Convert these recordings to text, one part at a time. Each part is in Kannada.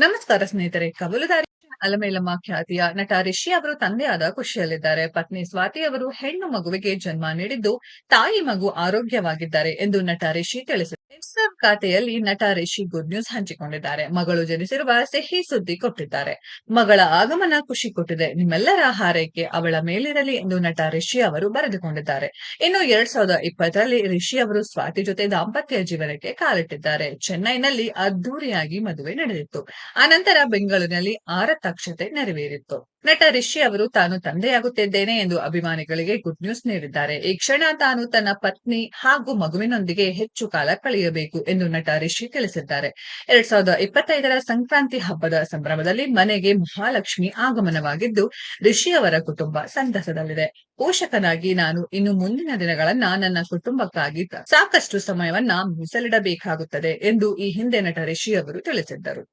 ನಮಸ್ಕಾರ ಸ್ನೇಹಿತರೆ. ಕವಲುದಾರಿ ಅಲಮೇಲಮ್ಮ ಖ್ಯಾತಿಯ ನಟ ರಿಷಿ ಅವರು ತಂದೆಯಾದ ಖುಷಿಯಲ್ಲಿದ್ದಾರೆ. ಪತ್ನಿ ಸ್ವಾತಿ ಅವರು ಹೆಣ್ಣು ಮಗುವಿಗೆ ಜನ್ಮ ನೀಡಿದ್ದು, ತಾಯಿ ಮಗು ಆರೋಗ್ಯವಾಗಿದ್ದಾರೆ ಎಂದು ನಟ ರಿಷಿ ತಿಳಿಸಿದ್ದಾರೆ. ಇನ್ಸ್ಟಾಗ್ರಾಂ ಖಾತೆಯಲ್ಲಿ ನಟ ರಿಷಿ ಗುಡ್ ನ್ಯೂಸ್ ಹಂಚಿಕೊಂಡಿದ್ದಾರೆ. ಮಗಳು ಜನಿಸಿರುವ ಸಿಹಿ ಸುದ್ದಿ ಕೊಟ್ಟಿದ್ದಾರೆ. ಮಗಳ ಆಗಮನ ಖುಷಿ ಕೊಟ್ಟಿದೆ. ನಿಮ್ಮೆಲ್ಲರ ಹಾರೈಕೆ ಅವಳ ಮೇಲಿರಲಿ ಎಂದು ನಟ ರಿಷಿ ಅವರು ಬರೆದುಕೊಂಡಿದ್ದಾರೆ. ಇನ್ನು 2020ರಲ್ಲಿ ರಿಷಿ ಅವರು ಸ್ವಾತಿ ಜೊತೆ ದಾಂಪತ್ಯ ಜೀವನಕ್ಕೆ ಕಾಲಿಟ್ಟಿದ್ದಾರೆ. ಚೆನ್ನೈನಲ್ಲಿ ಅದ್ದೂರಿಯಾಗಿ ಮದುವೆ ನಡೆದಿತ್ತು. ಅನಂತರ ಬೆಂಗಳೂರಿನಲ್ಲಿ ಆರತಕ್ಷತೆ ನೆರವೇರಿತ್ತು. ನಟ ರಿಷಿ ಅವರು ತಾನು ತಂದೆಯಾಗುತ್ತಿದ್ದೇನೆ ಎಂದು ಅಭಿಮಾನಿಗಳಿಗೆ ಗುಡ್ ನ್ಯೂಸ್ ನೀಡಿದ್ದಾರೆ. ಈ ಕ್ಷಣ ತಾನು ತನ್ನ ಪತ್ನಿ ಹಾಗೂ ಮಗುವಿನೊಂದಿಗೆ ಹೆಚ್ಚು ಕಾಲ ಕಳೆಯಬೇಕು ಎಂದು ನಟ ರಿಷಿ ತಿಳಿಸಿದ್ದಾರೆ. 2025ರ ಸಂಕ್ರಾಂತಿ ಹಬ್ಬದ ಸಂಭ್ರಮದಲ್ಲಿ ಮನೆಗೆ ಮಹಾಲಕ್ಷ್ಮಿ ಆಗಮನವಾಗಿದ್ದು, ರಿಷಿ ಅವರ ಕುಟುಂಬ ಸಂತಸದಲ್ಲಿದೆ. ಪೋಷಕನಾಗಿ ನಾನು ಇನ್ನು ಮುಂದಿನ ದಿನಗಳನ್ನ ನನ್ನ ಕುಟುಂಬಕ್ಕಾಗಿ ಸಾಕಷ್ಟು ಸಮಯವನ್ನ ಮೀಸಲಿಡಬೇಕಾಗುತ್ತದೆ ಎಂದು ಈ ಹಿಂದೆ ನಟ ರಿಷಿ ಅವರು ತಿಳಿಸಿದ್ದರು.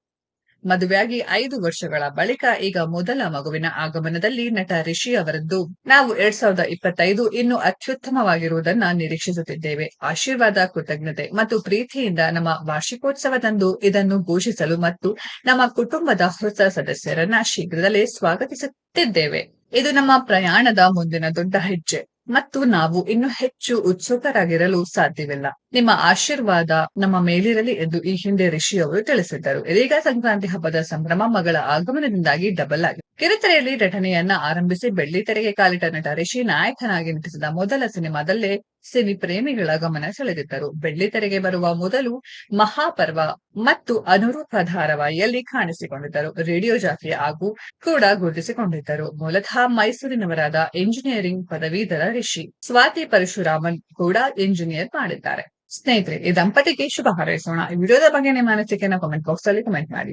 ಮದುವೆಯಾಗಿ 5 ವರ್ಷಗಳ ಬಳಿಕ ಈಗ ಮೊದಲ ಮಗುವಿನ ಆಗಮನದಲ್ಲಿ ನಟ ರಿಷಿ ಅವರದ್ದು ನಾವು 2025 ಇನ್ನು ಅತ್ಯುತ್ತಮವಾಗಿರುವುದನ್ನ ನಿರೀಕ್ಷಿಸುತ್ತಿದ್ದೇವೆ. ಆಶೀರ್ವಾದ, ಕೃತಜ್ಞತೆ ಮತ್ತು ಪ್ರೀತಿಯಿಂದ ನಮ್ಮ ವಾರ್ಷಿಕೋತ್ಸವದಂದು ಇದನ್ನು ಘೋಷಿಸಲು ಮತ್ತು ನಮ್ಮ ಕುಟುಂಬದ ಹೊಸ ಸದಸ್ಯರನ್ನ ಶೀಘ್ರದಲ್ಲೇ ಸ್ವಾಗತಿಸುತ್ತಿದ್ದೇವೆ. ಇದು ನಮ್ಮ ಪ್ರಯಾಣದ ಮುಂದಿನ ದೊಡ್ಡ ಹೆಜ್ಜೆ ಮತ್ತು ನಾವು ಇನ್ನು ಹೆಚ್ಚು ಉತ್ಸುಕರಾಗಿರಲು ಸಾಧ್ಯವಿಲ್ಲ. ನಿಮ್ಮ ಆಶೀರ್ವಾದ ನಮ್ಮ ಮೇಲಿರಲಿ ಎಂದು ಈ ಹಿಂದೆ ರಿಷಿ ಅವರು ತಿಳಿಸಿದ್ದರು. ಇದೀಗ ಸಂಕ್ರಾಂತಿ ಹಬ್ಬದ ಸಂಭ್ರಮ ಮಗಳ ಆಗಮನದಿಂದಾಗಿ ಡಬಲ್ ಆಗಿದೆ. ಕಿರುತೆರೆಯಲ್ಲಿ ನಟನೆಯನ್ನ ಆರಂಭಿಸಿ ಬೆಳ್ಳಿತೆರೆಗೆ ಕಾಲಿಟ್ಟ ನಟ ರಿಷಿ ನಾಯಕನಾಗಿ ನಟಿಸಿದ ಮೊದಲ ಸಿನಿಮಾದಲ್ಲೇ ಸಿನಿ ಪ್ರೇಮಿಗಳ ಗಮನ ಸೆಳೆದಿದ್ದರು. ಬೆಳ್ಳಿತೆರೆಗೆ ಬರುವ ಮೊದಲು ಮಹಾಪರ್ವ ಮತ್ತು ಅನುರೂಪ ಧಾರಾವಾಹಿಯಲ್ಲಿ ಕಾಣಿಸಿಕೊಂಡಿದ್ದರು. ರೇಡಿಯೋ ಜಾಕಿ ಹಾಗೂ ಕೂಡ ಗುರುತಿಸಿಕೊಂಡಿದ್ದರು. ಮೂಲತಃ ಮೈಸೂರಿನವರಾದ ಎಂಜಿನಿಯರಿಂಗ್ ಪದವೀಧರ ರಿಷಿ. ಸ್ವಾತಿ ಪರಶುರಾಮನ್ ಕೂಡ ಎಂಜಿನಿಯರ್ ಮಾಡಿದ್ದಾರೆ. ಸ್ನೇಹಿತರೆ, ಈ ದಂಪತಿಗೆ ಶುಭ ಹಾರೈಸೋಣ. ಈ ವಿಡಿಯೋದ ಬಗ್ಗೆ ನಿಮ್ಮ ಅನಿಸಿಕೆಯನ್ನು ಕಾಮೆಂಟ್ ಬಾಕ್ಸ್ ಅಲ್ಲಿ ಕಮೆಂಟ್ ಮಾಡಿ.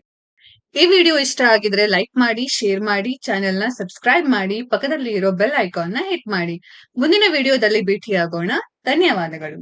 ಈ ವಿಡಿಯೋ ಇಷ್ಟ ಆಗಿದ್ರೆ ಲೈಕ್ ಮಾಡಿ, ಶೇರ್ ಮಾಡಿ, ಚಾನೆಲ್ ನ ಸಬ್ಸ್ಕ್ರೈಬ್ ಮಾಡಿ, ಪಕ್ಕದಲ್ಲಿ ಇರೋ ಬೆಲ್ ಐಕಾನ್ ನ ಹಿಟ್ ಮಾಡಿ. ಮುಂದಿನ ವಿಡಿಯೋದಲ್ಲಿ ಭೇಟಿಯಾಗೋಣ. ಧನ್ಯವಾದಗಳು.